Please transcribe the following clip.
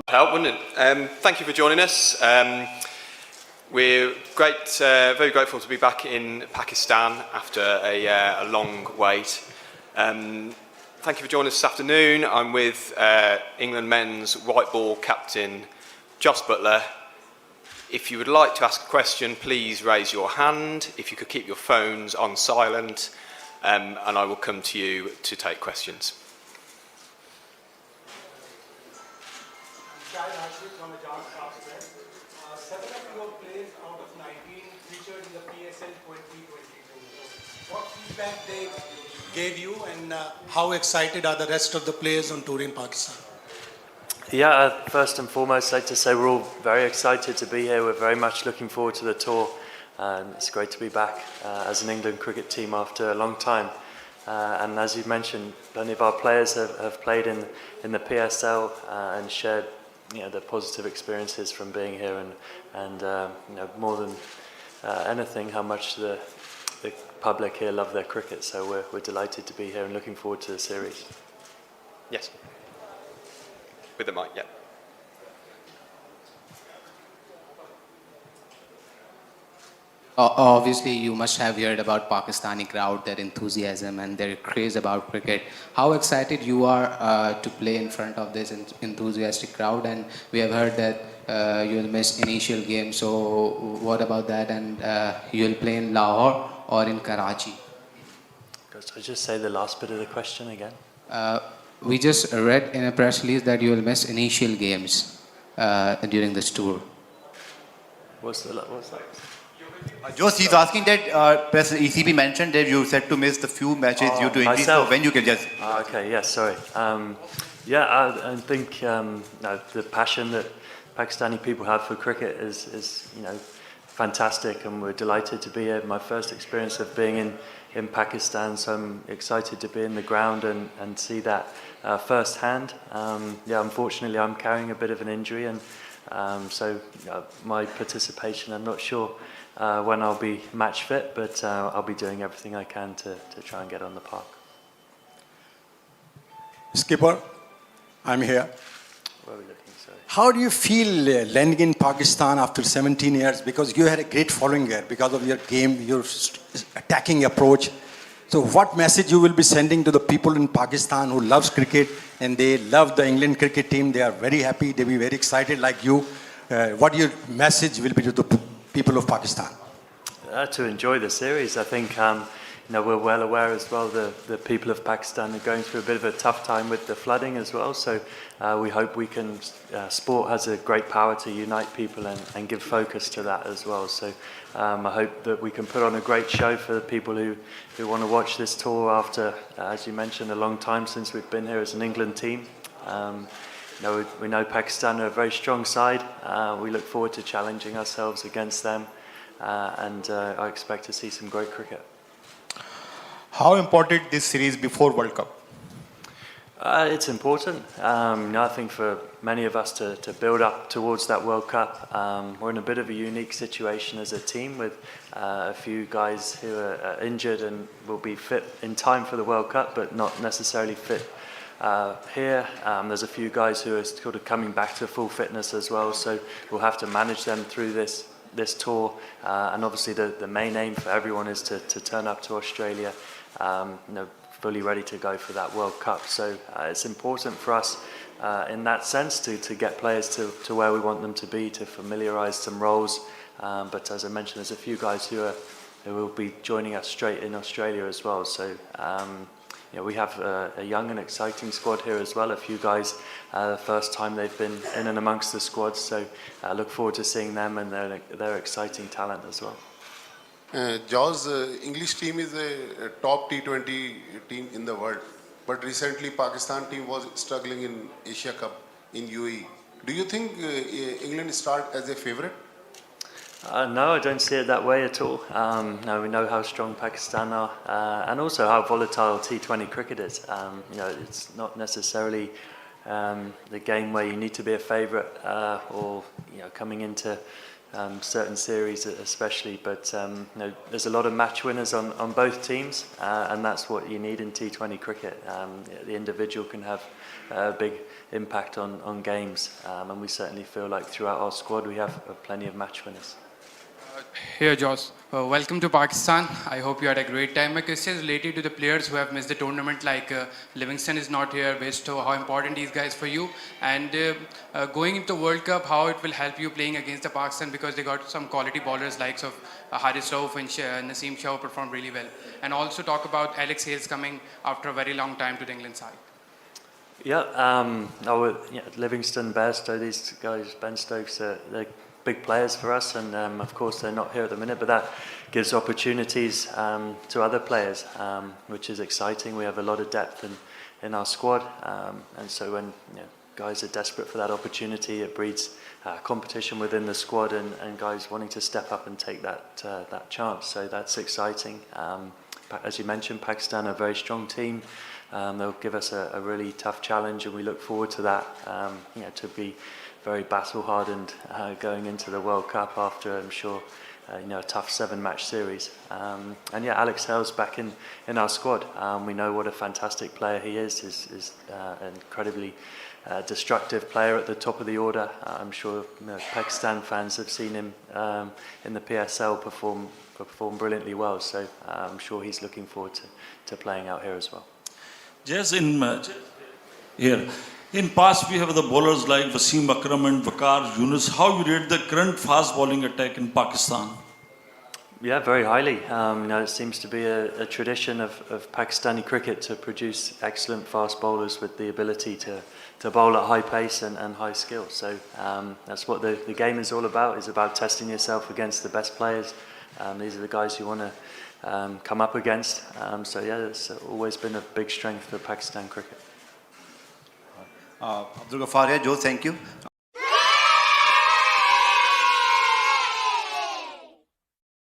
Help, wouldn't it? Thank you for joining us. We're very grateful to be back in Pakistan after a long wait. Thank you for joining us this afternoon. I'm with England men's white ball captain, Josh Buttler. If you would like to ask a question, please raise your hand. If you could keep your phones on silent, and I will come to you to take questions. From the John Software. 7 of your players out of 19 featured in the PSL 2022. What feedback they gave you, and how excited are the rest of the players on tour in Pakistan? Yeah, first and foremost, I'd like to say we're all very excited to be here. We're very much looking forward to the tour. It's great to be back as an England cricket team after a long time. And as you've mentioned, plenty of our players have played in the PSL and shared the positive experiences from being here, and more than anything, how much the public here love their cricket. So we're delighted to be here and looking forward to the series. Yes. With the mic, yeah. Obviously, you must have heard about Pakistani crowd, their enthusiasm and their craze about cricket. How excited you are to play in front of this enthusiastic crowd? And we have heard that you will miss initial game. So what about that? And you will play in Lahore or in Karachi? Could I just say the last bit of the question again? We just read in a press release that you will miss initial games during this tour. What's that? Josh, he's asking that press ECB mentioned that you said to miss the few matches due to injury. So when you can just. Okay, yes, sorry. I think the passion that Pakistani people have for cricket is fantastic, and we're delighted to be here. My first experience of being in Pakistan, so I'm excited to be in the ground and see that firsthand. Unfortunately, I'm carrying a bit of an injury, and so my participation, I'm not sure when I'll be match fit, but I'll be doing everything I can to try and get on the park. Skipper, I'm here. Where are we looking, sorry? How do you feel landing in Pakistan after 17 years? Because you had a great following here because of your game, your attacking approach. So what message you will be sending to the people in Pakistan who loves cricket and they love the England cricket team? They are very happy, they'll be very excited like you. What your message will be to the people of Pakistan? To enjoy the series. I think we're well aware as well the people of Pakistan are going through a bit of a tough time with the flooding as well. So we hope we can. Sport has a great power to unite people and give focus to that as well. So I hope that we can put on a great show for the people who want to watch this tour after, as you mentioned, a long time since we've been here as an England team. We know Pakistan are a very strong side. We look forward to challenging ourselves against them, and I expect to see some great cricket. How important this series before World Cup? It's important. I think for many of us to build up towards that World Cup. We're in a bit of a unique situation as a team with a few guys who are injured and will be fit in time for the World Cup, but not necessarily fit here. There's a few guys who are sort of coming back to full fitness as well, so we'll have to manage them through this tour. And obviously the main aim for everyone is to turn up to Australia fully ready to go for that World Cup. So it's important for us in that sense to get players to where we want them to be, to familiarise some roles. But as I mentioned, there's a few guys who will be joining us straight in Australia as well. So we have a young and exciting squad here as well. A few guys, the first time they've been in and amongst the squad. So I look forward to seeing them, and they're exciting talent as well. Jaws, English team is a top T20 team in the world, but recently Pakistan team was struggling in Asia Cup in UAE. Do you think England start as a favourite? No, I don't see it that way at all. No, we know how strong Pakistan are, and also how volatile T20 cricket is. It's not necessarily the game where you need to be a favourite or coming into certain series especially, but there's a lot of match winners on both teams, and that's what you need in T20 cricket. The individual can have a big impact on games, and we certainly feel like throughout our squad we have plenty of match winners. Here, Josh. Welcome to Pakistan. I hope you had a great time. My question is related to the players who have missed the tournament, like Livingston is not here, Besto. How important these guys for you? And going into World Cup, how it will help you playing against the Pakistan, because they got some quality bowlers likes of Haris Rauf and Naseem Shah performed really well. And also talk about Alex Hales coming after a very long time to the England side. Livingston, Bairstow, these guys, Ben Stokes, they're big players for us, and of course they're not here at the minute, but that gives opportunities to other players, which is exciting. We have a lot of depth in our squad, and so when guys are desperate for that opportunity, it breeds competition within the squad, and guys wanting to step up and take that chance. So that's exciting. As you mentioned, Pakistan are a very strong team. They'll give us a really tough challenge, and we look forward to that. To be very battle hardened going into the World Cup after, I'm sure, a tough 7-match series. Alex Hales back in our squad. We know what a fantastic player he is. He's an incredibly destructive player at the top of the order. I'm sure Pakistan fans have seen him in the PSL perform brilliantly well. So I'm sure he's looking forward to playing out here as well. Yes, in past we have the bowlers like Wasim Akram and Waqar Yunus. How you rate the current fast bowling attack in Pakistan? Yeah, very highly. It seems to be a tradition of Pakistani cricket to produce excellent fast bowlers with the ability to bowl at high pace and high skill. So that's what the game is all about. It's about testing yourself against the best players. These are the guys you want to come up against. It's always been a big strength for Pakistan cricket. Abdul Ghaffar here, Joe, thank you.